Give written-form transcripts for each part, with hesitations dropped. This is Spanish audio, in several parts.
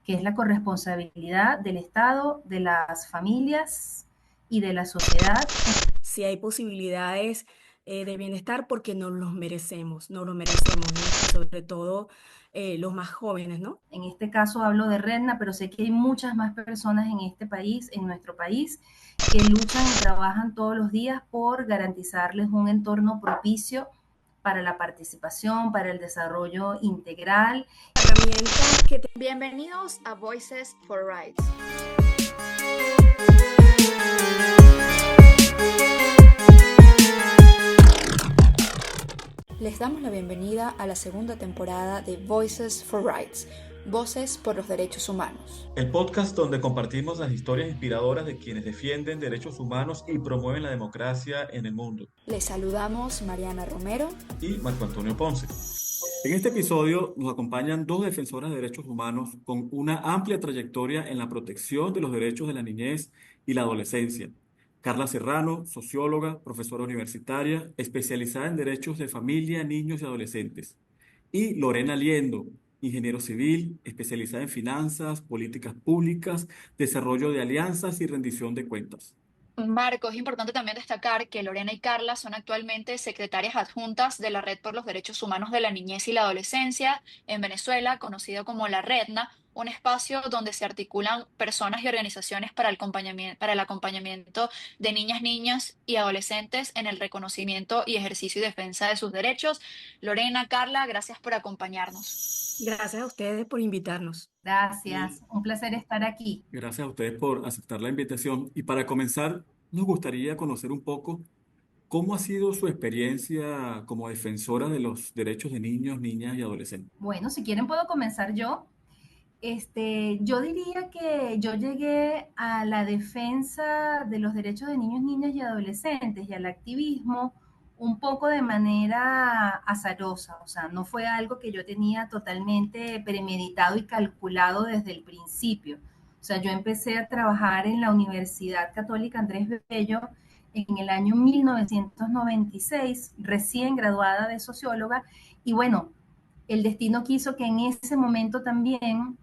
que es la corresponsabilidad del Estado, de las familias y de la sociedad. Si hay posibilidades de bienestar, porque nos lo merecemos, ¿no? Y sobre todo los más jóvenes, ¿no? En este caso hablo de Redna, pero sé que hay muchas más personas en este país, en nuestro país, que luchan y trabajan todos los días por garantizarles un entorno propicio para la participación, para el desarrollo integral. Herramientas que Bienvenidos a Voices for Rights. Les damos la bienvenida a la segunda temporada de Voices for Rights, Voces por los Derechos Humanos. El podcast donde compartimos las historias inspiradoras de quienes defienden derechos humanos y promueven la democracia en el mundo. Les saludamos Mariana Romero Y Marco Antonio Ponce. En este episodio nos acompañan dos defensoras de derechos humanos con una amplia trayectoria en la protección de los derechos de la niñez y la adolescencia. Carla Serrano, socióloga, profesora universitaria, especializada en derechos de familia, niños y adolescentes. Y Lorena Liendo, ingeniero civil, especializada en finanzas, políticas públicas, desarrollo de alianzas y rendición de cuentas. Marco, es importante también destacar que Lorena y Carla son actualmente secretarias adjuntas de la Red por los Derechos Humanos de la Niñez y la Adolescencia en Venezuela, conocida como la REDNA, un espacio donde se articulan personas y organizaciones para el acompañamiento de niñas y adolescentes en el reconocimiento y ejercicio y defensa de sus derechos. Lorena, Carla, gracias por acompañarnos. gracias a ustedes por invitarnos. Gracias, un placer estar aquí. Gracias a ustedes por aceptar la invitación. Y para comenzar, nos gustaría conocer un poco cómo ha sido su experiencia como defensora de los derechos de niños, niñas y adolescentes. Bueno, si quieren puedo comenzar yo. Yo diría que yo llegué a la defensa de los derechos de niños, niñas y adolescentes y al activismo un poco de manera azarosa, o sea, no fue algo que yo tenía totalmente premeditado y calculado desde el principio. O sea, yo empecé a trabajar en la Universidad Católica Andrés Bello en el año 1996, recién graduada de socióloga, y bueno, el destino quiso que en ese momento también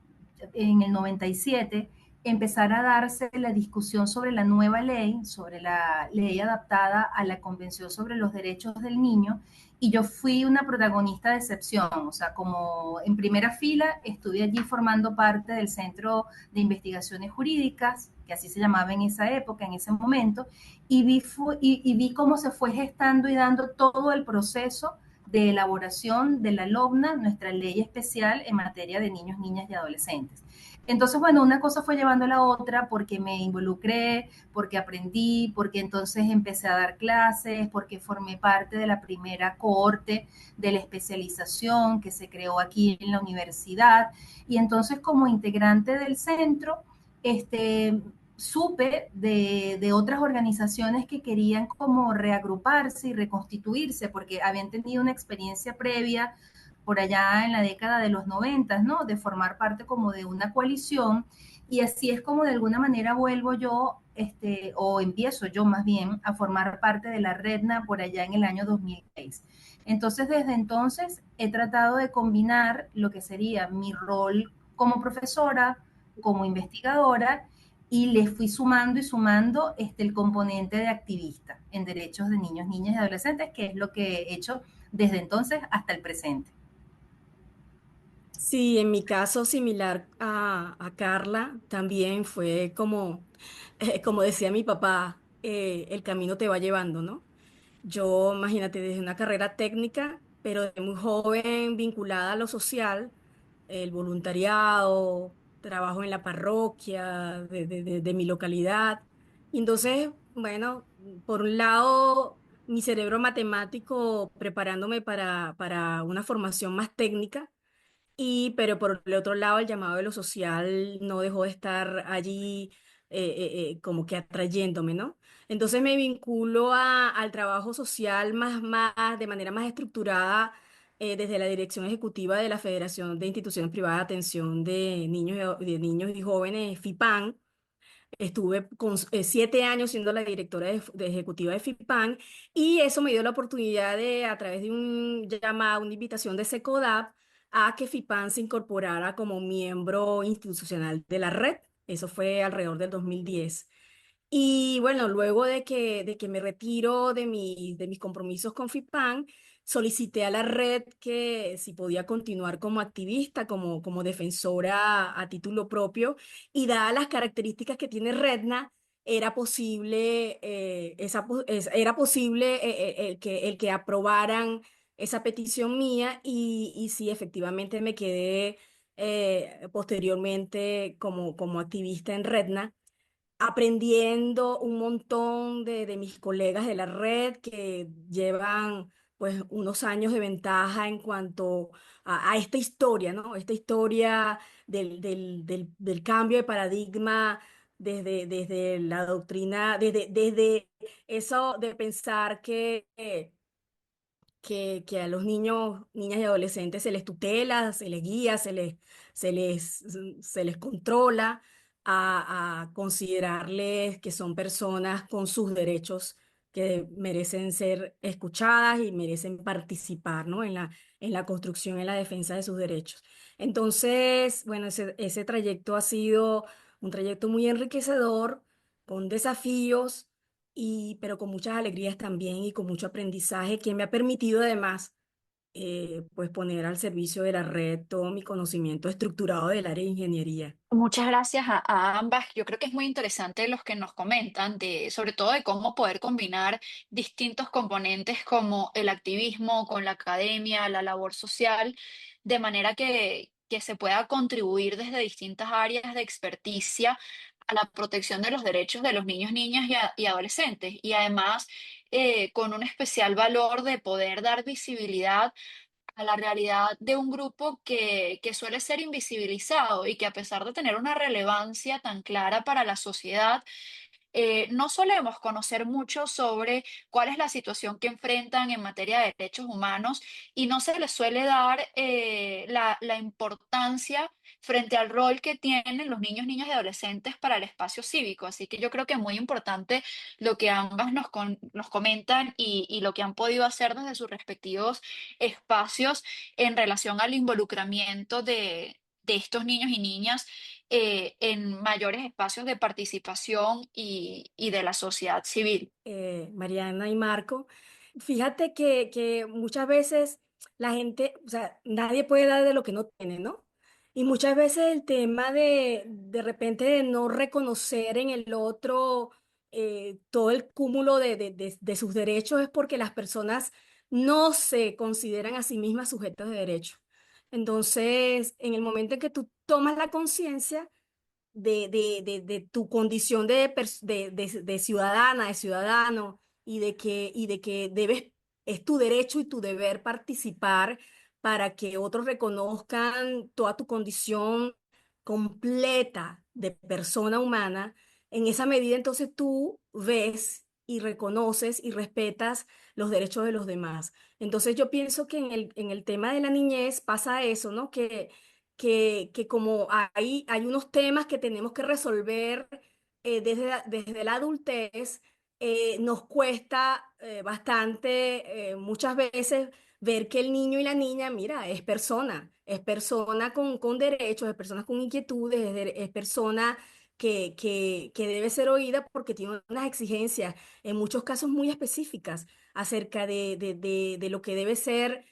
en el 97 empezara a darse la discusión sobre la nueva ley, sobre la ley adaptada a la Convención sobre los Derechos del Niño, y yo fui una protagonista de excepción, o sea, como en primera fila estuve allí formando parte del Centro de Investigaciones Jurídicas, que así se llamaba en esa época, en ese momento, y vi cómo se fue gestando y dando todo el proceso de elaboración de la LOBNA, nuestra ley especial en materia de niños, niñas y adolescentes. Entonces, bueno, una cosa fue llevando a la otra porque me involucré, porque aprendí, porque entonces empecé a dar clases, porque formé parte de la primera cohorte de la especialización que se creó aquí en la universidad. Y entonces, como integrante del centro, supe de otras organizaciones que querían como reagruparse y reconstituirse porque habían tenido una experiencia previa por allá en la década de los 90, ¿no? De formar parte como de una coalición y así es como de alguna manera vuelvo yo, o empiezo yo más bien a formar parte de la REDNA por allá en el año 2006. Entonces, desde entonces he tratado de combinar lo que sería mi rol como profesora, como investigadora, y le fui sumando y sumando el componente de activista en derechos de niños, niñas y adolescentes, que es lo que he hecho desde entonces hasta el presente. Sí, en mi caso, similar a Carla, también fue como, como decía mi papá, el camino te va llevando, ¿no? Yo, imagínate, desde una carrera técnica, pero de muy joven, vinculada a lo social, el voluntariado, trabajo en la parroquia de mi localidad. Y entonces, bueno, por un lado, mi cerebro matemático preparándome para una formación más técnica pero por el otro lado, el llamado de lo social no dejó de estar allí como que atrayéndome, ¿no? Entonces me vinculo al trabajo social de manera más estructurada desde la dirección ejecutiva de la Federación de Instituciones Privadas de Atención de Niños y Jóvenes, FIPAN. Estuve con 7 años siendo la directora de ejecutiva de FIPAN y eso me dio la oportunidad de, a través de un llamado, una invitación de SECODAP, a que FIPAN se incorporara como miembro institucional de la red. Eso fue alrededor del 2010. Y bueno, luego de que me retiro de mis compromisos con FIPAN, solicité a la red que si podía continuar como activista, como defensora a título propio, y dadas las características que tiene Redna, era posible, era posible el que aprobaran esa petición mía y sí, efectivamente me quedé posteriormente como activista en Redna aprendiendo un montón de mis colegas de la red que llevan pues unos años de ventaja en cuanto a esta historia, ¿no? Esta historia del cambio de paradigma desde la doctrina, desde eso de pensar que a los niños, niñas y adolescentes se les tutela, se les guía, se les, se les controla, a considerarles que son personas con sus derechos que merecen ser escuchadas y merecen participar, ¿no? En la construcción, en la defensa de sus derechos. Entonces, bueno, ese trayecto ha sido un trayecto muy enriquecedor, con desafíos pero con muchas alegrías también y con mucho aprendizaje que me ha permitido además pues poner al servicio de la red todo mi conocimiento estructurado del área de ingeniería. Muchas gracias a ambas. Yo creo que es muy interesante los que nos comentan sobre todo de cómo poder combinar distintos componentes como el activismo con la academia, la labor social, de manera que se pueda contribuir desde distintas áreas de experticia a la protección de los derechos de los niños, niñas y adolescentes. Y además, con un especial valor de poder dar visibilidad a la realidad de un grupo que suele ser invisibilizado y que a pesar de tener una relevancia tan clara para la sociedad, no solemos conocer mucho sobre cuál es la situación que enfrentan en materia de derechos humanos y no se les suele dar la importancia frente al rol que tienen los niños, niñas y adolescentes para el espacio cívico. Así que yo creo que es muy importante lo que ambas nos comentan y lo que han podido hacer desde sus respectivos espacios en relación al involucramiento de estos niños y niñas en mayores espacios de participación y de la sociedad civil. Mariana y Marco, fíjate que muchas veces la gente, o sea, nadie puede dar de lo que no tiene, ¿no? Y muchas veces el tema de repente de no reconocer en el otro todo el cúmulo de sus derechos es porque las personas no se consideran a sí mismas sujetos de derecho. Entonces, en el momento en que tú tomas la conciencia, de tu condición de ciudadana, de ciudadano, y de que es tu derecho y tu deber participar para que otros reconozcan toda tu condición completa de persona humana. En esa medida, entonces tú ves y reconoces y respetas los derechos de los demás. Entonces yo pienso que en el tema de la niñez pasa eso, ¿no? Que como hay unos temas que tenemos que resolver desde la adultez, nos cuesta bastante muchas veces ver que el niño y la niña, mira, es persona con derechos, es persona con inquietudes, es persona que debe ser oída porque tiene unas exigencias, en muchos casos muy específicas, acerca de lo que debe ser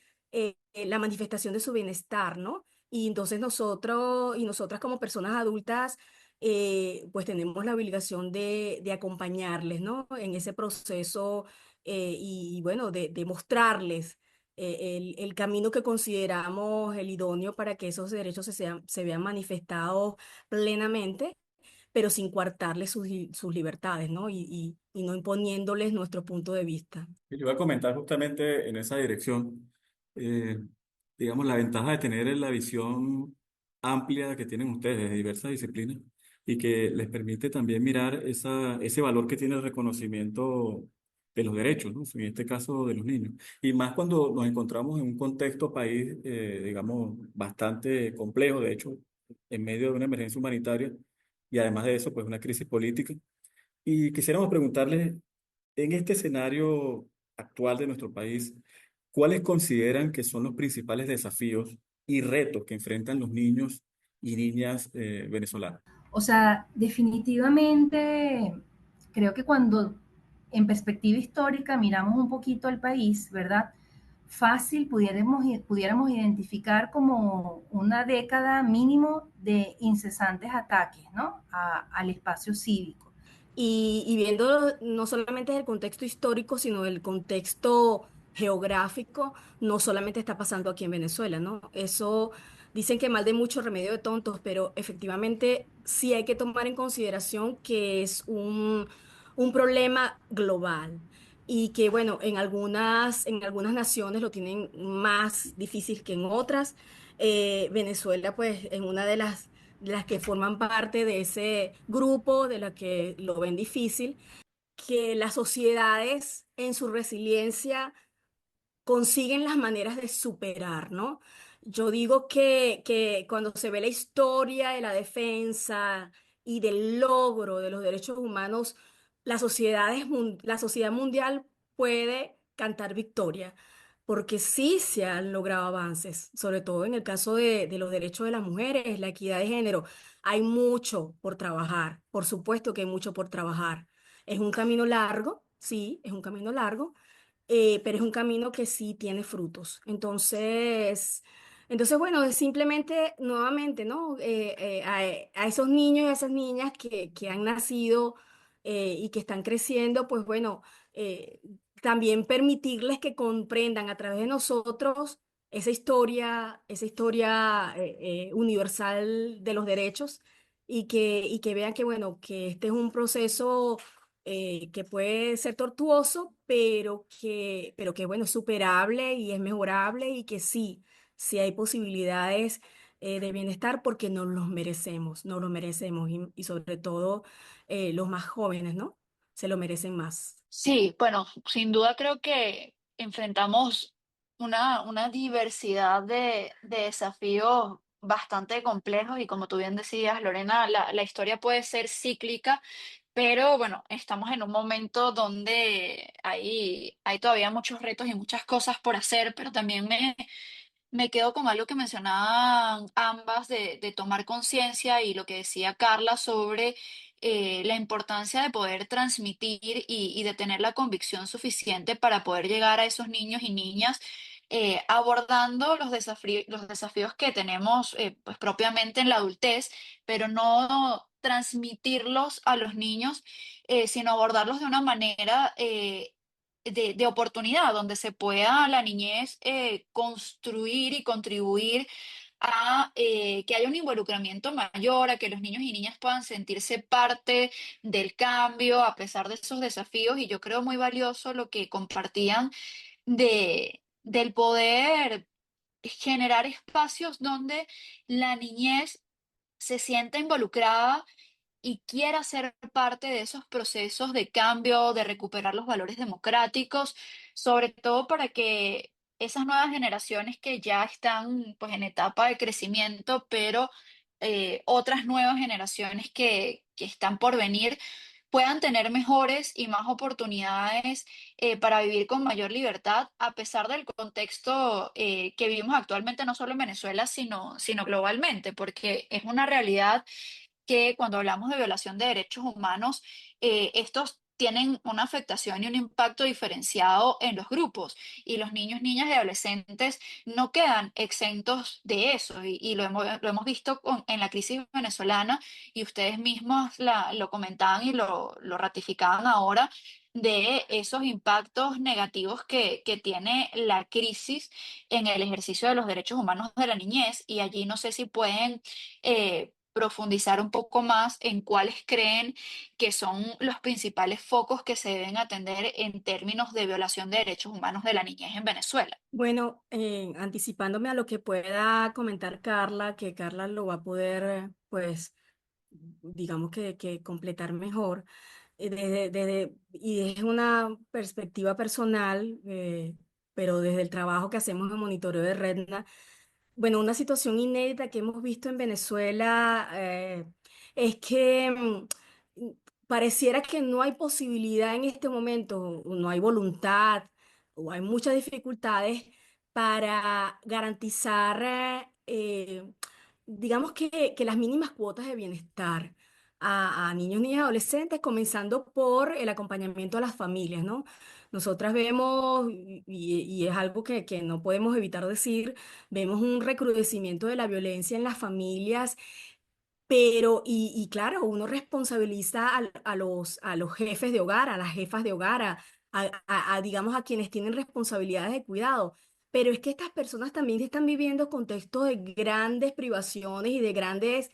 la manifestación de su bienestar, ¿no? Y entonces nosotros y nosotras como personas adultas, pues tenemos la obligación de acompañarles, ¿no? En ese proceso y bueno, de mostrarles el camino que consideramos el idóneo para que esos derechos se vean manifestados plenamente, pero sin coartarles sus libertades, ¿no? Y no imponiéndoles nuestro punto de vista. Y yo voy a comentar justamente en esa dirección, eh, digamos, la ventaja de tener la visión amplia que tienen ustedes de diversas disciplinas y que les permite también mirar ese valor que tiene el reconocimiento de los derechos, ¿no? En este caso de los niños. Y más cuando nos encontramos en un contexto país, digamos, bastante complejo, de hecho, en medio de una emergencia humanitaria y además de eso, pues una crisis política. Y quisiéramos preguntarles en este escenario actual de nuestro país, ¿cuáles consideran que son los principales desafíos y retos que enfrentan los niños y niñas venezolanos? O sea, definitivamente creo que cuando en perspectiva histórica miramos un poquito al país, ¿verdad? Fácil pudiéramos identificar como una década mínimo de incesantes ataques, ¿no? Al espacio cívico. Y viendo no solamente el contexto histórico, sino el contexto geográfico, no solamente está pasando aquí en Venezuela, ¿no? Eso dicen que mal de mucho remedio de tontos, pero efectivamente sí hay que tomar en consideración que es un problema global y que, bueno, en algunas naciones lo tienen más difícil que en otras. Venezuela, pues, en una de las que forman parte de ese grupo, de la que lo ven difícil, que las sociedades en su resiliencia consiguen las maneras de superar, ¿no? Yo digo que cuando se ve la historia de la defensa y del logro de los derechos humanos, la sociedad mundial puede cantar victoria, porque sí se han logrado avances, sobre todo en el caso de los derechos de las mujeres, la equidad de género. Hay mucho por trabajar, por supuesto que hay mucho por trabajar. Es un camino largo, sí, es un camino largo, pero es un camino que sí tiene frutos. Entonces bueno, es simplemente nuevamente, ¿no? A esos niños y a esas niñas que han nacido y que están creciendo, pues bueno, eh, también permitirles que comprendan a través de nosotros esa historia universal de los derechos y que vean que, bueno, que este es un proceso que puede ser tortuoso, pero que bueno, es superable y es mejorable y que sí, sí hay posibilidades de bienestar porque nos los merecemos y sobre todo los más jóvenes, ¿no? Se lo merecen más. Sí, bueno, sin duda creo que enfrentamos una diversidad de desafíos bastante complejos y como tú bien decías, Lorena, la historia puede ser cíclica, pero bueno, estamos en un momento donde hay todavía muchos retos y muchas cosas por hacer, pero también me quedo con algo que mencionaban ambas de tomar conciencia y lo que decía Carla sobre la importancia de poder transmitir y de tener la convicción suficiente para poder llegar a esos niños y niñas abordando los desafíos que tenemos pues propiamente en la adultez, pero no transmitirlos a los niños, sino abordarlos de una manera de oportunidad, donde se pueda la niñez construir y contribuir a que haya un involucramiento mayor, a que los niños y niñas puedan sentirse parte del cambio a pesar de esos desafíos. Y yo creo muy valioso lo que compartían del poder generar espacios donde la niñez se sienta involucrada y quiera ser parte de esos procesos de cambio, de recuperar los valores democráticos, sobre todo para que esas nuevas generaciones que ya están pues en etapa de crecimiento, pero otras nuevas generaciones que están por venir puedan tener mejores y más oportunidades para vivir con mayor libertad, a pesar del contexto que vivimos actualmente, no solo en Venezuela, sino globalmente, porque es una realidad que cuando hablamos de violación de derechos humanos, estos tienen una afectación y un impacto diferenciado en los grupos y los niños, niñas y adolescentes no quedan exentos de eso y lo hemos visto en la crisis venezolana y ustedes mismos lo comentaban y lo ratificaban ahora de esos impactos negativos que tiene la crisis en el ejercicio de los derechos humanos de la niñez y allí no sé si pueden profundizar un poco más en cuáles creen que son los principales focos que se deben atender en términos de violación de derechos humanos de la niñez en Venezuela. Bueno, anticipándome a lo que pueda comentar Carla, que Carla lo va a poder, pues, digamos que completar mejor, y es una perspectiva personal, pero desde el trabajo que hacemos en monitoreo de Redna, bueno, una situación inédita que hemos visto en Venezuela es que pareciera que no hay posibilidad en este momento, no hay voluntad o hay muchas dificultades para garantizar digamos que las mínimas cuotas de bienestar a niños, niñas y adolescentes, comenzando por el acompañamiento a las familias, ¿no? Nosotras vemos, y es algo que no podemos evitar decir, vemos un recrudecimiento de la violencia en las familias, pero, y claro, uno responsabiliza a los jefes de hogar, a las jefas de hogar, digamos, a quienes tienen responsabilidades de cuidado. Pero es que estas personas también están viviendo contextos de grandes privaciones y de grandes,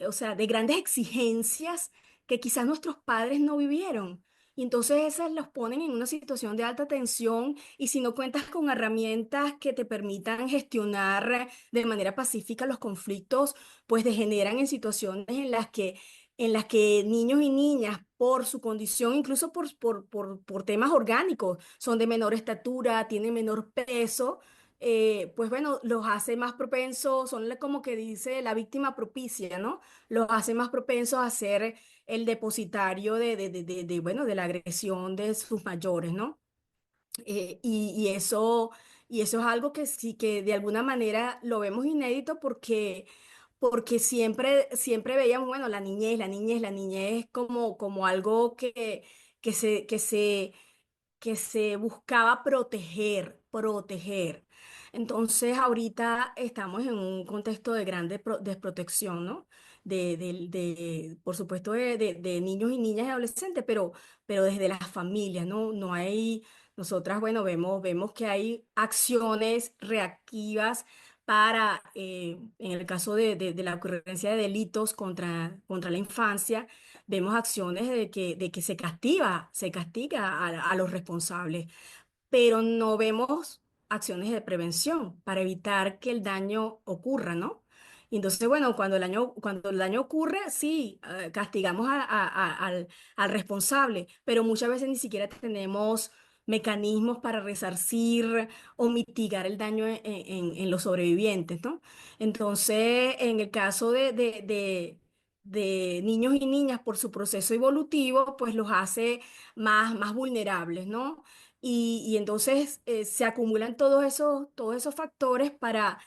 o sea, de grandes exigencias que quizás nuestros padres no vivieron. Y entonces esas los ponen en una situación de alta tensión y si no cuentas con herramientas que te permitan gestionar de manera pacífica los conflictos, pues degeneran en situaciones en las que niños y niñas, por su condición, incluso por temas orgánicos, son de menor estatura, tienen menor peso, pues bueno, los hace más propensos, como que dice la víctima propicia, ¿no? Los hace más propensos a ser el depositario bueno, de la agresión de sus mayores, ¿no? Eh, y, y eso, y eso es algo que sí que de alguna manera lo vemos inédito porque siempre veíamos, bueno, la niñez como algo que se, que se, que se buscaba proteger. Entonces, ahorita estamos en un contexto de grande desprotección, ¿no? Por supuesto, de niños y niñas y adolescentes, pero desde las familias, ¿no? No hay, nosotras, bueno, vemos que hay acciones reactivas para, en el caso de la ocurrencia de delitos contra la infancia, vemos acciones de que se castiga a los responsables, pero no vemos acciones de prevención para evitar que el daño ocurra, ¿no? Y entonces, bueno, cuando el daño ocurre, sí, castigamos al responsable, pero muchas veces ni siquiera tenemos mecanismos para resarcir o mitigar el daño en los sobrevivientes, ¿no? Entonces, en el caso de niños y niñas por su proceso evolutivo, pues los hace más vulnerables, ¿no? Y entonces se acumulan todos esos factores para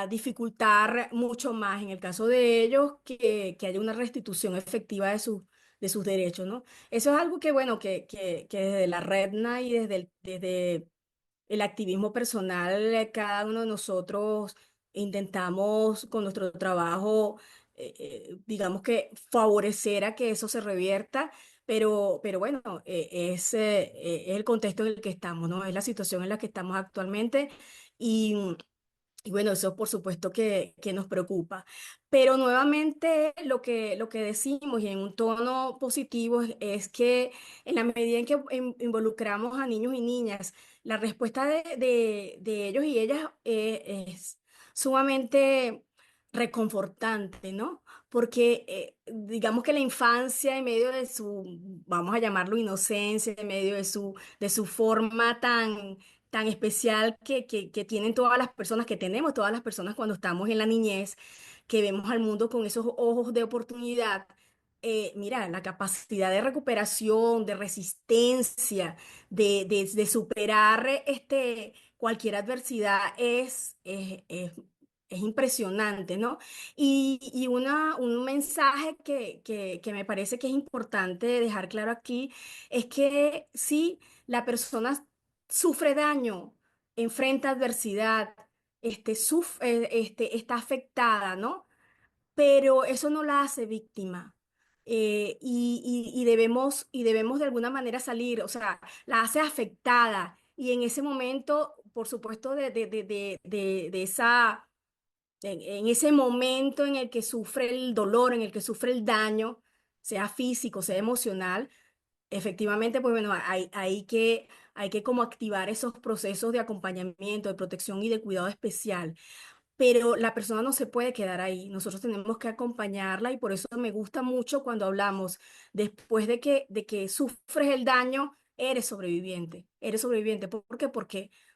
dificultar mucho más, en el caso de ellos, que haya una restitución efectiva de sus derechos, ¿no? Eso es algo que, bueno, que desde la REDNA y desde el activismo personal, cada uno de nosotros intentamos con nuestro trabajo, digamos que favorecer a que eso se revierta, pero bueno, es el contexto en el que estamos, ¿no? Es la situación en la que estamos actualmente y bueno, eso por supuesto que nos preocupa. Pero nuevamente lo que decimos y en un tono positivo es que en la medida en que involucramos a niños y niñas, la respuesta de ellos y ellas es sumamente reconfortante, ¿no? Porque digamos que la infancia en medio de su, vamos a llamarlo inocencia, en medio de su forma tan especial que tienen todas las personas, que tenemos todas las personas cuando estamos en la niñez, que vemos al mundo con esos ojos de oportunidad. Mira, la capacidad de recuperación, de resistencia, de superar cualquier adversidad es impresionante, ¿no? Un mensaje que me parece que es importante dejar claro aquí es que sí, la persona sufre daño, enfrenta adversidad, está afectada, ¿no? Pero eso no la hace víctima. Y debemos de alguna manera salir, o sea, la hace afectada. Y en ese momento, por supuesto, de esa, en ese momento en el que sufre el dolor, en el que sufre el daño, sea físico, sea emocional, efectivamente, pues bueno, hay que como activar esos procesos de acompañamiento, de protección y de cuidado especial. Pero la persona no se puede quedar ahí. Nosotros tenemos que acompañarla y por eso me gusta mucho cuando hablamos, después de que sufres el daño, eres sobreviviente. Eres sobreviviente. ¿Por qué?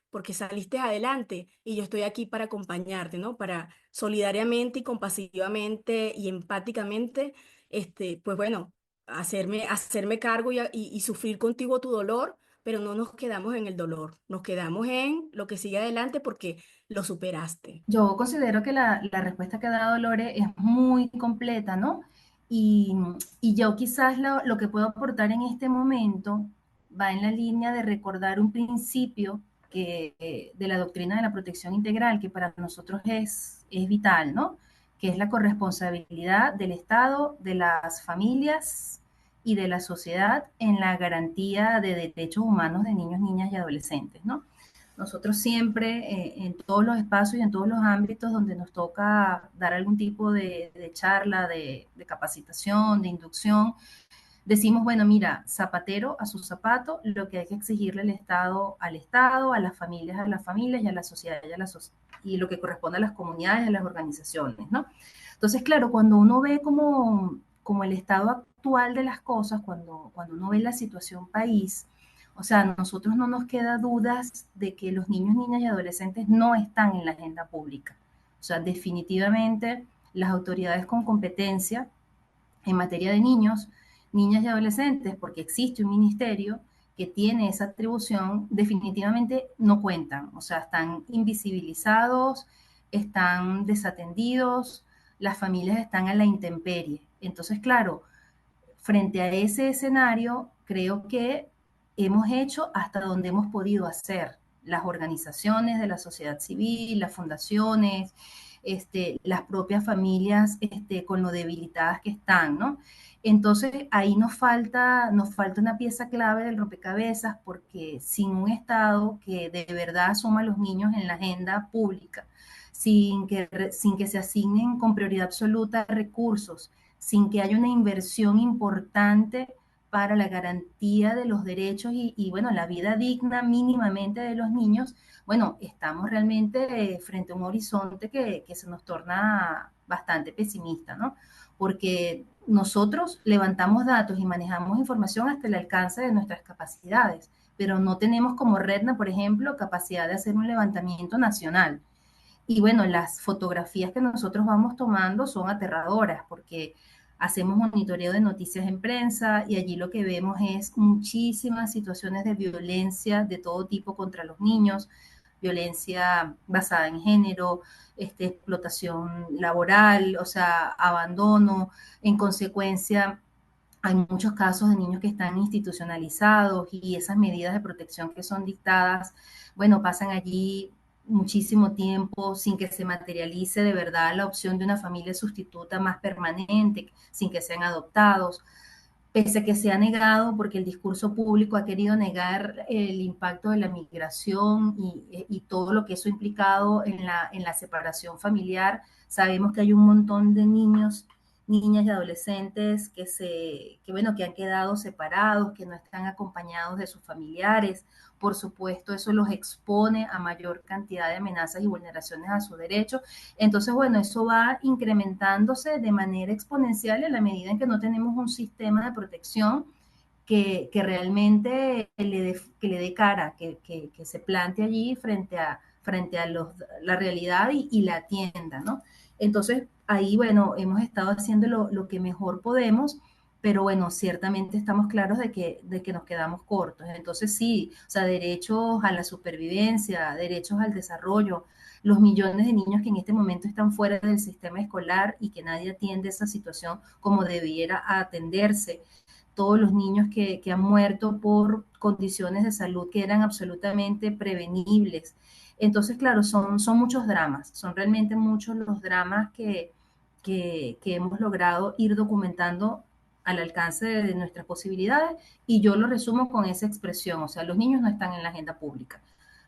Porque saliste adelante y yo estoy aquí para acompañarte, ¿no? Para solidariamente y compasivamente y empáticamente, pues bueno, hacerme cargo y sufrir contigo tu dolor pero no nos quedamos en el dolor, nos quedamos en lo que sigue adelante porque lo superaste. Yo considero que la respuesta que ha dado Lore es muy completa, ¿no? Y, y yo quizás lo que puedo aportar en este momento va en la línea de recordar un principio de la doctrina de la protección integral, que para nosotros es vital, ¿no? Que es la corresponsabilidad del Estado, de las familias y de la sociedad en la garantía de derechos humanos de niños, niñas y adolescentes, ¿no? Nosotros siempre, en todos los espacios y en todos los ámbitos donde nos toca dar algún tipo de charla, de capacitación, de inducción, decimos, bueno, mira, zapatero a su zapato, lo que hay que exigirle al Estado, a las familias y a la sociedad y lo que corresponde a las comunidades, a las organizaciones, ¿no? Entonces, claro, cuando uno ve como el estado actual de las cosas, cuando uno ve la situación país, o sea, a nosotros no nos queda dudas de que los niños, niñas y adolescentes no están en la agenda pública. O sea, definitivamente las autoridades con competencia en materia de niños, niñas y adolescentes, porque existe un ministerio que tiene esa atribución, definitivamente no cuentan, o sea, están invisibilizados, están desatendidos, las familias están a la intemperie. Entonces, claro, frente a ese escenario, creo que hemos hecho hasta donde hemos podido hacer. Las organizaciones de la sociedad civil, las fundaciones, las propias familias con lo debilitadas que están, ¿no? Entonces ahí nos falta una pieza clave del rompecabezas porque sin un Estado que de verdad asuma a los niños en la agenda pública, sin que se asignen con prioridad absoluta recursos, sin que haya una inversión importante para la garantía de los derechos bueno, la vida digna mínimamente de los niños, bueno, estamos realmente frente a un horizonte que se nos torna bastante pesimista, ¿no? Porque nosotros levantamos datos y manejamos información hasta el alcance de nuestras capacidades, pero no tenemos como Redna, por ejemplo, capacidad de hacer un levantamiento nacional. Y bueno, las fotografías que nosotros vamos tomando son aterradoras porque hacemos monitoreo de noticias en prensa y allí lo que vemos es muchísimas situaciones de violencia de todo tipo contra los niños, violencia basada en género, explotación laboral, o sea, abandono. En consecuencia, hay muchos casos de niños que están institucionalizados y esas medidas de protección que son dictadas, bueno, pasan allí muchísimo tiempo sin que se materialice de verdad la opción de una familia sustituta más permanente, sin que sean adoptados, pese a que se ha negado, porque el discurso público ha querido negar el impacto de la migración y todo lo que eso ha implicado en la separación familiar. Sabemos que hay un montón de niños, niñas y adolescentes bueno, que han quedado separados, que no están acompañados de sus familiares. Por supuesto, eso los expone a mayor cantidad de amenazas y vulneraciones a sus derechos. Entonces, bueno, eso va incrementándose de manera exponencial en la medida en que no tenemos un sistema de protección que realmente le dé cara, que se plante allí frente a la realidad y la atienda, ¿no? Entonces, ahí, bueno, hemos estado haciendo lo que mejor podemos, pero bueno, ciertamente estamos claros de que nos quedamos cortos. Entonces, sí, o sea, derechos a la supervivencia, derechos al desarrollo, los millones de niños que en este momento están fuera del sistema escolar y que nadie atiende esa situación como debiera atenderse, todos los niños que han muerto por condiciones de salud que eran absolutamente prevenibles. Entonces, claro, son muchos dramas, son realmente muchos los dramas que hemos logrado ir documentando al alcance de nuestras posibilidades y yo lo resumo con esa expresión, o sea, los niños no están en la agenda pública.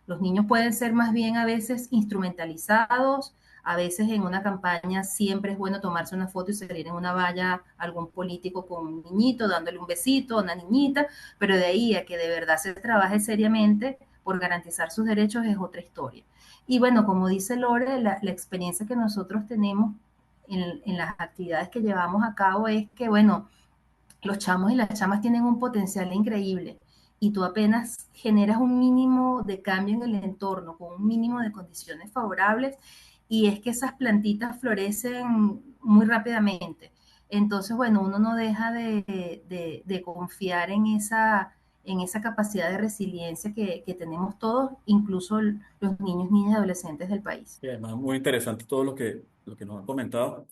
Los niños pueden ser más bien a veces instrumentalizados, a veces en una campaña siempre es bueno tomarse una foto y salir en una valla algún político con un niñito, dándole un besito a una niñita, pero de ahí a que de verdad se trabaje seriamente por garantizar sus derechos es otra historia. Y bueno, como dice Lore, la experiencia que nosotros tenemos en las actividades que llevamos a cabo es que, bueno, los chamos y las chamas tienen un potencial increíble y tú apenas generas un mínimo de cambio en el entorno, con un mínimo de condiciones favorables, y es que esas plantitas florecen muy rápidamente. Entonces, bueno, uno no deja de confiar en esa capacidad de resiliencia que tenemos todos, incluso los niños, niñas y adolescentes del país. Y además, muy interesante todo lo que nos han comentado.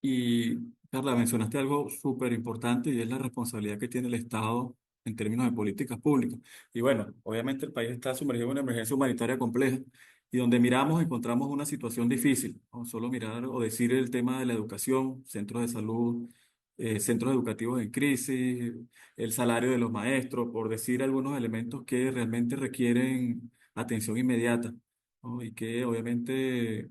Y Carla, mencionaste algo súper importante y es la responsabilidad que tiene el Estado en términos de políticas públicas. Y bueno, obviamente el país está sumergido en una emergencia humanitaria compleja y donde miramos encontramos una situación difícil. No solo mirar o decir el tema de la educación, centros de salud, centros educativos en crisis, el salario de los maestros, por decir algunos elementos que realmente requieren atención inmediata, ¿no? Y que obviamente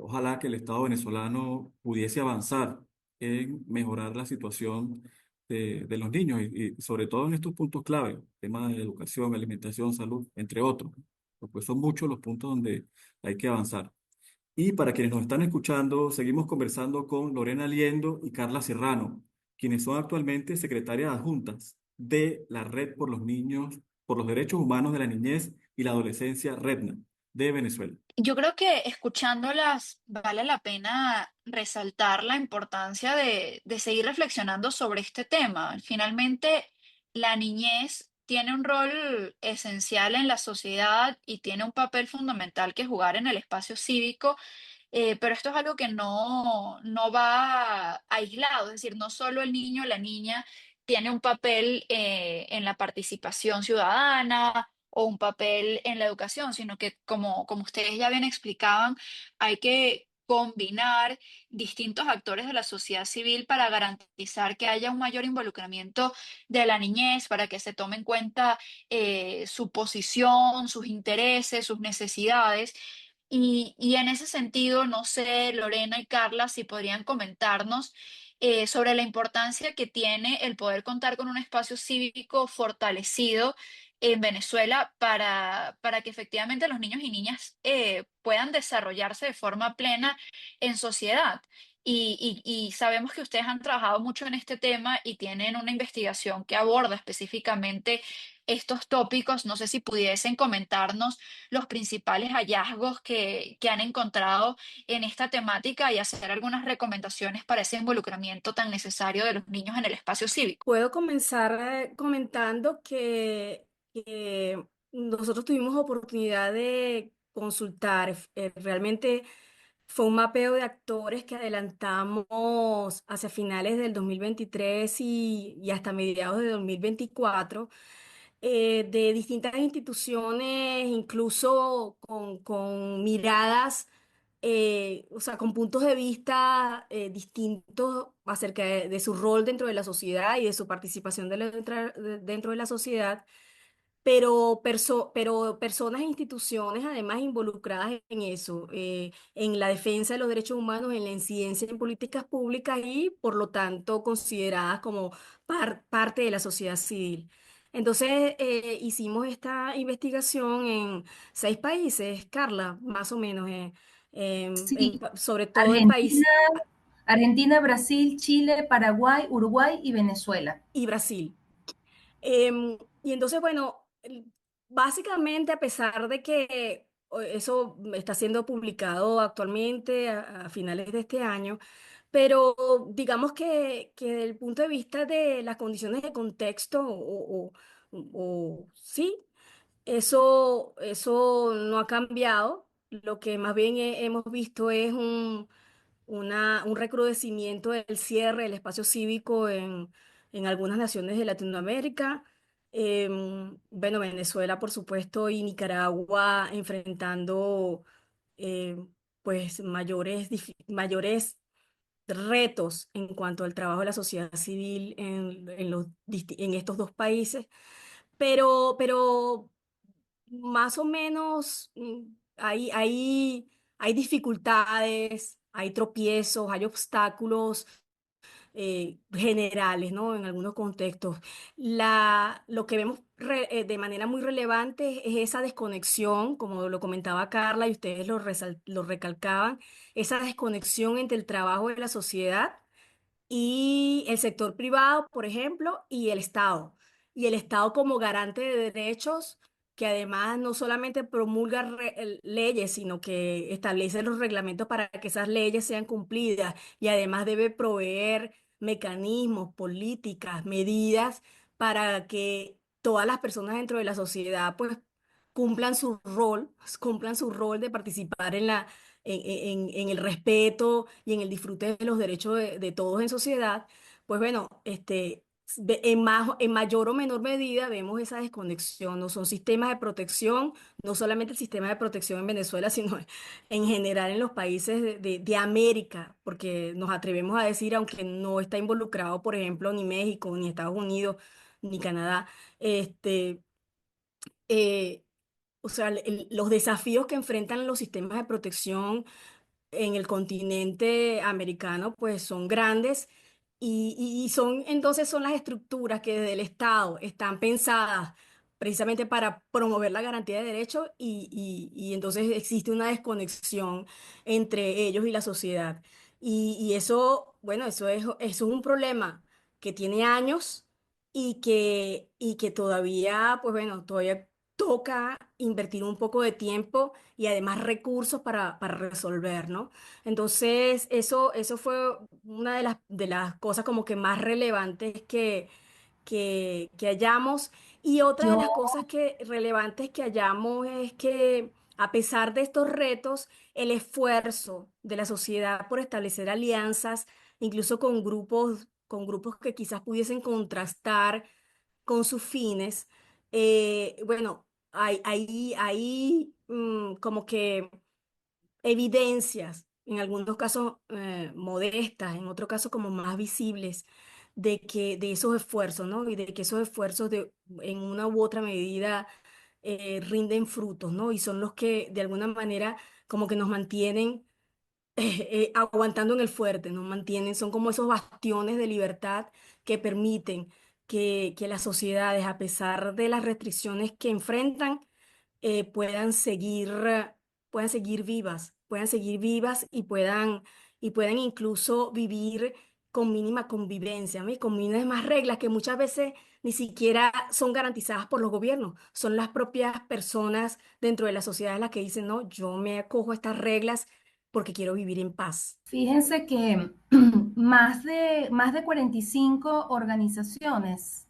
ojalá que el Estado venezolano pudiese avanzar en mejorar la situación de los niños y sobre todo en estos puntos clave, temas de educación, alimentación, salud, entre otros, porque son muchos los puntos donde hay que avanzar. Y para quienes nos están escuchando, seguimos conversando con Lorena Liendo y Carla Serrano, quienes son actualmente secretarias adjuntas de la Red por los Niños, por los Derechos Humanos de la Niñez y la Adolescencia, REDNA, de Venezuela. Yo creo que escuchándolas vale la pena resaltar la importancia de seguir reflexionando sobre este tema. Finalmente, la niñez tiene un rol esencial en la sociedad y tiene un papel fundamental que jugar en el espacio cívico, pero esto es algo que no va aislado, es decir, no solo el niño o la niña tiene un papel en la participación ciudadana o un papel en la educación, sino que como ustedes ya bien explicaban, hay que combinar distintos actores de la sociedad civil para garantizar que haya un mayor involucramiento de la niñez, para que se tome en cuenta su posición, sus intereses, sus necesidades. Y en ese sentido, no sé, Lorena y Carla, si podrían comentarnos sobre la importancia que tiene el poder contar con un espacio cívico fortalecido en Venezuela para que efectivamente los niños y niñas puedan desarrollarse de forma plena en sociedad. Y sabemos que ustedes han trabajado mucho en este tema y tienen una investigación que aborda específicamente estos tópicos. No sé si pudiesen comentarnos los principales hallazgos que han encontrado en esta temática y hacer algunas recomendaciones para ese involucramiento tan necesario de los niños en el espacio cívico. Puedo comenzar comentando que nosotros tuvimos oportunidad de consultar, realmente fue un mapeo de actores que adelantamos hacia finales del 2023 y hasta mediados de 2024, de distintas instituciones, incluso con miradas, o sea, con puntos de vista distintos acerca de su rol dentro de la sociedad y de su participación dentro de la sociedad, pero personas e instituciones además involucradas en eso, en la defensa de los derechos humanos, en la incidencia en políticas públicas y por lo tanto consideradas como parte de la sociedad civil. Entonces, hicimos esta investigación en 6 países, Carla, más o menos, Sí, sobre todo en Argentina, país Argentina, Brasil, Chile, Paraguay, Uruguay y Venezuela. y Brasil. Y entonces, bueno, básicamente a pesar de que eso está siendo publicado actualmente a finales de este año, pero digamos que desde el punto de vista de las condiciones de contexto sí, eso no ha cambiado. Lo que más bien hemos visto es un recrudecimiento del cierre del espacio cívico en algunas naciones de Latinoamérica. Bueno, Venezuela, por supuesto, y Nicaragua enfrentando eh, pues mayores retos en cuanto al trabajo de la sociedad civil en estos 2 países. Pero más o menos hay dificultades, hay tropiezos, hay obstáculos generales, ¿no? En algunos contextos. Lo que vemos de manera muy relevante es esa desconexión, como lo comentaba Carla y ustedes lo recalcaban, esa desconexión entre el trabajo de la sociedad y el sector privado, por ejemplo, y el Estado. Y el Estado como garante de derechos, que además no solamente promulga leyes, sino que establece los reglamentos para que esas leyes sean cumplidas y además debe proveer mecanismos, políticas, medidas para que todas las personas dentro de la sociedad pues cumplan su rol de participar en el respeto y en el disfrute de los derechos de todos en sociedad, pues bueno, en mayor o menor medida vemos esa desconexión, no son sistemas de protección, no solamente el sistema de protección en Venezuela, sino en general en los países de América, porque nos atrevemos a decir, aunque no está involucrado, por ejemplo, ni México, ni Estados Unidos, ni Canadá, este, eh, o sea, los desafíos que enfrentan los sistemas de protección en el continente americano, pues son grandes y entonces son las estructuras que desde el Estado están pensadas precisamente para promover la garantía de derechos y entonces existe una desconexión entre ellos y la sociedad. Y eso, bueno, eso es un problema que tiene años y que todavía, pues bueno, todavía toca invertir un poco de tiempo y además recursos para resolver, ¿no? Entonces, eso fue una de las cosas como que más relevantes que hallamos. Y otra de Yo las cosas relevantes que hallamos es que a pesar de estos retos, el esfuerzo de la sociedad por establecer alianzas, incluso con grupos que quizás pudiesen contrastar con sus fines, bueno, hay como que evidencias, en algunos casos modestas, en otros casos como más visibles, de esos esfuerzos, ¿no? Y de que esos esfuerzos en una u otra medida rinden frutos, ¿no? Y son los que de alguna manera como que nos mantienen aguantando en el fuerte, nos mantienen, son como esos bastiones de libertad que permiten que las sociedades, a pesar de las restricciones que enfrentan, eh, puedan seguir, puedan seguir vivas y puedan incluso vivir con mínima convivencia, ¿no? Y con mínimas reglas que muchas veces ni siquiera son garantizadas por los gobiernos, son las propias personas dentro de la sociedad las que dicen, no, yo me acojo a estas reglas porque quiero vivir en paz. Fíjense que más de 45 organizaciones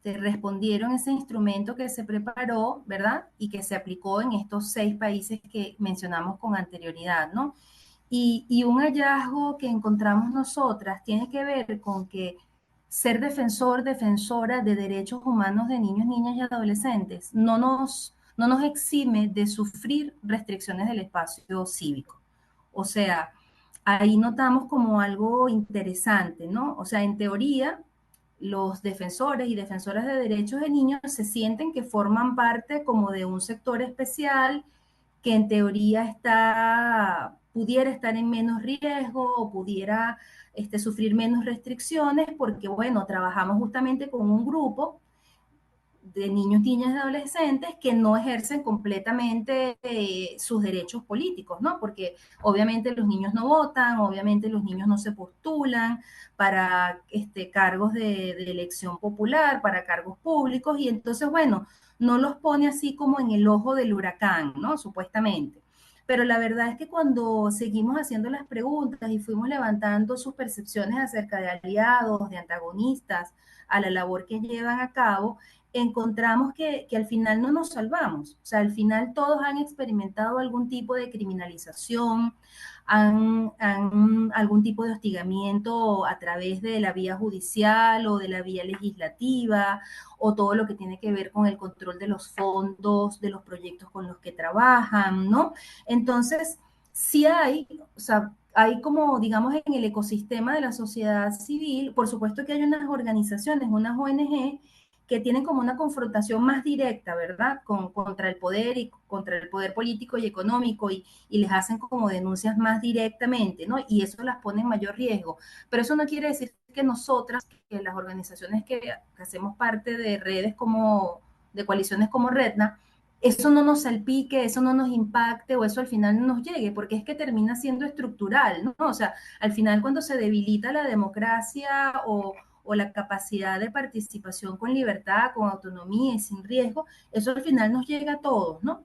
respondieron a ese instrumento que se preparó, ¿verdad? Y que se aplicó en estos 6 países que mencionamos con anterioridad, ¿no? Y un hallazgo que encontramos nosotras tiene que ver con que ser defensor, defensora de derechos humanos de niños, niñas y adolescentes no nos exime de sufrir restricciones del espacio cívico. O sea, ahí notamos como algo interesante, ¿no? O sea, en teoría, los defensores y defensoras de derechos de niños se sienten que forman parte como de un sector especial que en teoría pudiera estar en menos riesgo o pudiera sufrir menos restricciones porque, bueno, trabajamos justamente con un grupo de niños, niñas y adolescentes que no ejercen completamente sus derechos políticos, ¿no? Porque obviamente los niños no votan, obviamente los niños no se postulan para cargos de elección popular, para cargos públicos, y entonces, bueno, no los pone así como en el ojo del huracán, ¿no? Supuestamente. Pero la verdad es que cuando seguimos haciendo las preguntas y fuimos levantando sus percepciones acerca de aliados, de antagonistas, a la labor que llevan a cabo, encontramos que al final no nos salvamos. O sea, al final todos han experimentado algún tipo de criminalización, algún tipo de hostigamiento a través de la vía judicial o de la vía legislativa, o todo lo que tiene que ver con el control de los fondos, de los proyectos con los que trabajan, ¿no? Entonces, sí hay, o sea, hay como, digamos, en el ecosistema de la sociedad civil, por supuesto que hay unas organizaciones, unas ONG, que tienen como una confrontación más directa, ¿verdad? Contra el poder y contra el poder político y económico y les hacen como denuncias más directamente, ¿no? Y eso las pone en mayor riesgo. Pero eso no quiere decir que nosotras, que las organizaciones que hacemos parte de redes como, de coaliciones como Redna, eso no nos salpique, eso no nos impacte o eso al final no nos llegue, porque es que termina siendo estructural, ¿no? O sea, al final cuando se debilita la democracia o la capacidad de participación con libertad, con autonomía y sin riesgo, eso al final nos llega a todos, ¿no?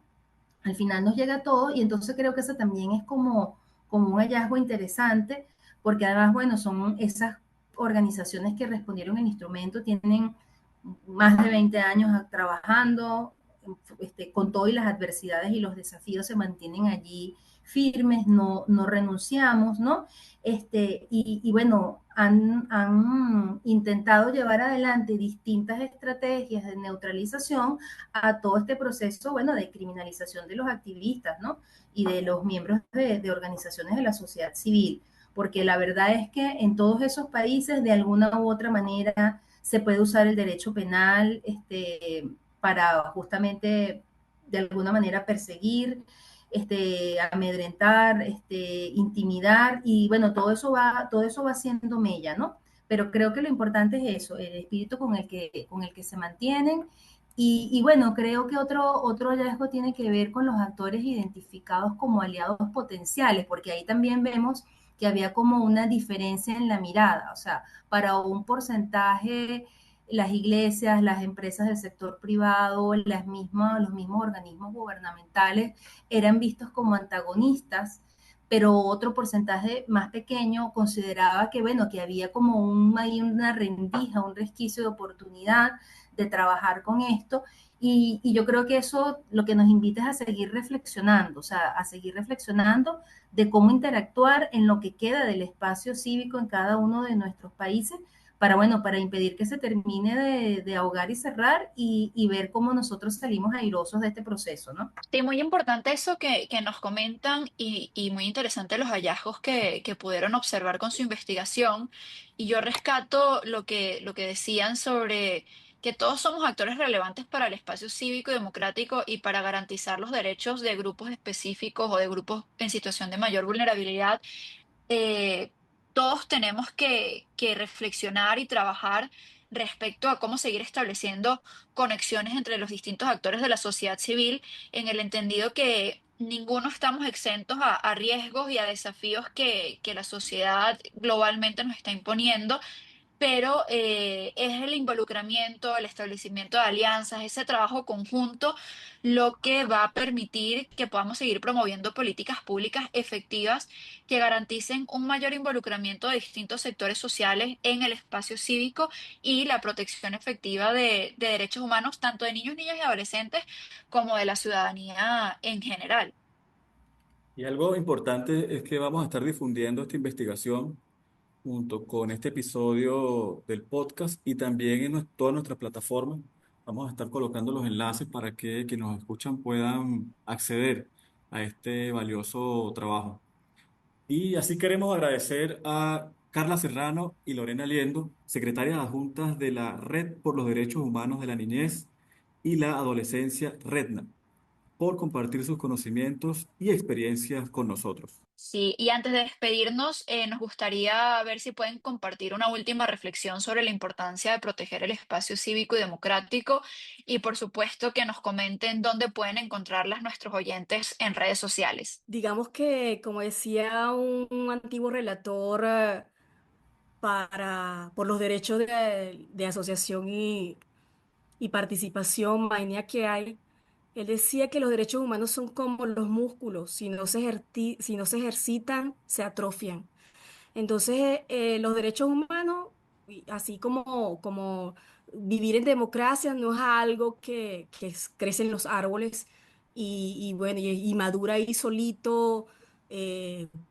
Al final nos llega a todos y entonces creo que eso también es como un hallazgo interesante, porque además, bueno, son esas organizaciones que respondieron el instrumento, tienen más de 20 años trabajando, con todo y las adversidades y los desafíos se mantienen allí firmes, no renunciamos, ¿no? Y bueno, han intentado llevar adelante distintas estrategias de neutralización a todo este proceso, bueno, de criminalización de los activistas, ¿no? Y de los miembros de organizaciones de la sociedad civil, porque la verdad es que en todos esos países, de alguna u otra manera, se puede usar el derecho penal para justamente, de alguna manera, perseguir, amedrentar, intimidar, y bueno, todo eso va siendo mella, ¿no? Pero creo que lo importante es eso, el espíritu con el que se mantienen. Y bueno, creo que otro hallazgo tiene que ver con los actores identificados como aliados potenciales, porque ahí también vemos que había como una diferencia en la mirada, o sea, para un porcentaje las iglesias, las empresas del sector privado, los mismos organismos gubernamentales eran vistos como antagonistas, pero otro porcentaje más pequeño consideraba que, bueno, que había como ahí una rendija, un resquicio de oportunidad de trabajar con esto. Y yo creo que eso lo que nos invita es a seguir reflexionando, o sea, a seguir reflexionando de cómo interactuar en lo que queda del espacio cívico en cada uno de nuestros países para, bueno, para impedir que se termine de ahogar y cerrar y ver cómo nosotros salimos airosos de este proceso, ¿no? Sí, muy importante eso que nos comentan y muy interesante los hallazgos que pudieron observar con su investigación. Y yo rescato lo que decían sobre que todos somos actores relevantes para el espacio cívico y democrático y para garantizar los derechos de grupos específicos o de grupos en situación de mayor vulnerabilidad. eh, Todos tenemos que reflexionar y trabajar respecto a cómo seguir estableciendo conexiones entre los distintos actores de la sociedad civil, en el entendido que ninguno estamos exentos a riesgos y a desafíos que la sociedad globalmente nos está imponiendo, pero es el involucramiento, el establecimiento de alianzas, ese trabajo conjunto, lo que va a permitir que podamos seguir promoviendo políticas públicas efectivas que garanticen un mayor involucramiento de distintos sectores sociales en el espacio cívico y la protección efectiva de derechos humanos, tanto de niños, niñas y adolescentes como de la ciudadanía en general. Y algo importante es que vamos a estar difundiendo esta investigación junto con este episodio del podcast y también en todas nuestras plataformas. Vamos a estar colocando los enlaces para que quienes nos escuchan puedan acceder a este valioso trabajo. Y así queremos agradecer a Carla Serrano y Lorena Liendo, secretarias adjuntas de la Red por los Derechos Humanos de la Niñez y la Adolescencia, REDNA, por compartir sus conocimientos y experiencias con nosotros. Sí, y antes de despedirnos, nos gustaría ver si pueden compartir una última reflexión sobre la importancia de proteger el espacio cívico y democrático y por supuesto que nos comenten dónde pueden encontrarlas nuestros oyentes en redes sociales. Digamos que, como decía un antiguo relator, por los derechos de asociación y participación, Maña que hay, él decía que los derechos humanos son como los músculos, si no se ejercitan, se atrofian. Entonces, los derechos humanos, así como vivir en democracia, no es algo que crece en los árboles y bueno, y madura ahí solito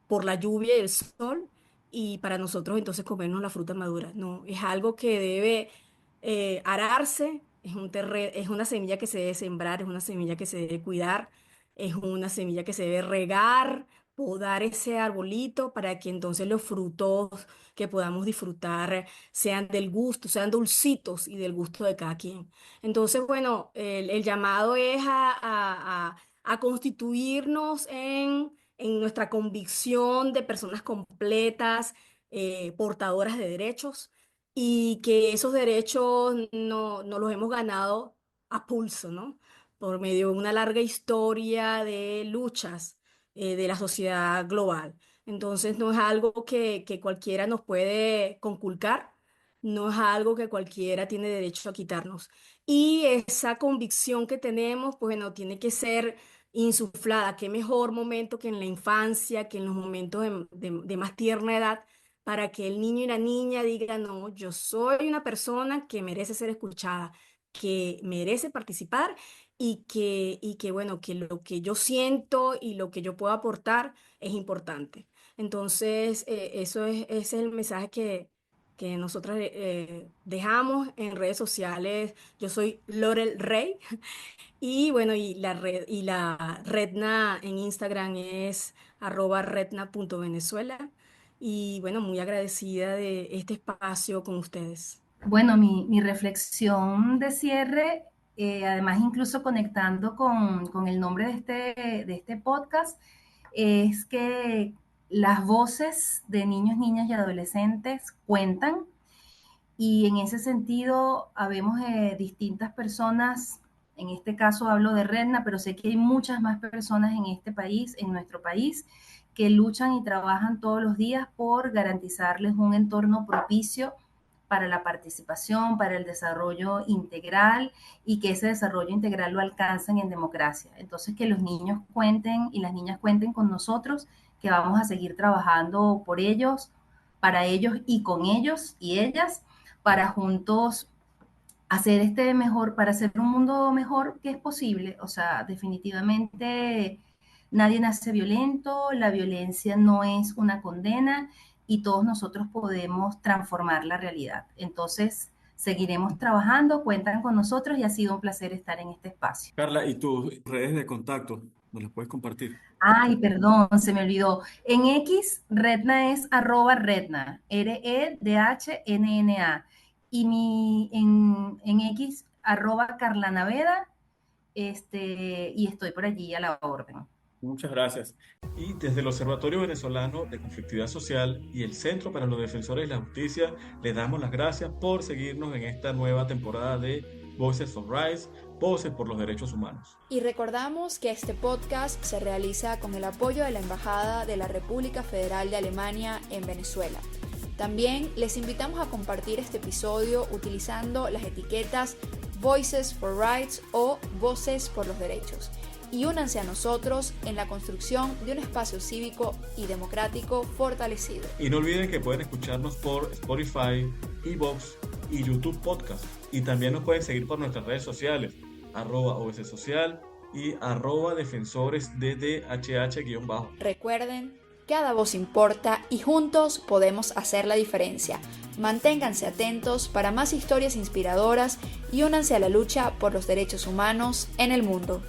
por la lluvia y el sol, y para nosotros entonces comernos la fruta madura. No, es algo que debe ararse, es una semilla que se debe sembrar, es una semilla que se debe cuidar, es una semilla que se debe regar, podar ese arbolito para que entonces los frutos que podamos disfrutar sean del gusto, sean dulcitos y del gusto de cada quien. Entonces, bueno, el llamado es a constituirnos en nuestra convicción de personas completas, portadoras de derechos, y que esos derechos no los hemos ganado a pulso, ¿no? Por medio de una larga historia de luchas de la sociedad global. Entonces no es algo que cualquiera nos puede conculcar, no es algo que cualquiera tiene derecho a quitarnos. Y esa convicción que tenemos, pues bueno, tiene que ser insuflada. Qué mejor momento que en la infancia, que en los momentos de más tierna edad, para que el niño y la niña digan, no, yo soy una persona que merece ser escuchada, que merece participar y que bueno, que lo que yo siento y lo que yo puedo aportar es importante. Entonces, ese es el mensaje que nosotros dejamos en redes sociales. Yo soy Lorel Rey y bueno, y la Redna en Instagram es @redna.venezuela. Y bueno, muy agradecida de este espacio con ustedes. Bueno, mi reflexión de cierre, además incluso conectando con el nombre de este podcast, es que las voces de niños, niñas y adolescentes cuentan y en ese sentido habemos distintas personas, en este caso hablo de Redna, pero sé que hay muchas más personas en este país, en nuestro país, que luchan y trabajan todos los días por garantizarles un entorno propicio para la participación, para el desarrollo integral y que ese desarrollo integral lo alcancen en democracia. Entonces, que los niños cuenten y las niñas cuenten con nosotros, que vamos a seguir trabajando por ellos, para ellos y con ellos y ellas, para juntos hacer este mejor, para hacer un mundo mejor que es posible. O sea, definitivamente nadie nace violento, la violencia no es una condena y todos nosotros podemos transformar la realidad. Entonces, seguiremos trabajando, cuentan con nosotros y ha sido un placer estar en este espacio. Carla, ¿y tus redes de contacto? ¿Nos las puedes compartir? Ay, perdón, se me olvidó. En X, Redna es @Redna, REDHNNA. Y en X, @Carlanaveda, y estoy por allí a la orden. Muchas gracias. Y desde el Observatorio Venezolano de Conflictividad Social y el Centro para los Defensores de la Justicia, les damos las gracias por seguirnos en esta nueva temporada de Voices for Rights, Voces por los Derechos Humanos. Y recordamos que este podcast se realiza con el apoyo de la Embajada de la República Federal de Alemania en Venezuela. También les invitamos a compartir este episodio utilizando las etiquetas Voices for Rights o Voces por los Derechos. Y únanse a nosotros en la construcción de un espacio cívico y democrático fortalecido. Y no olviden que pueden escucharnos por Spotify, Evox y YouTube Podcast. Y también nos pueden seguir por nuestras redes sociales, @OSSocial y @defensoresddhh_. Recuerden, cada voz importa y juntos podemos hacer la diferencia. Manténganse atentos para más historias inspiradoras y únanse a la lucha por los derechos humanos en el mundo.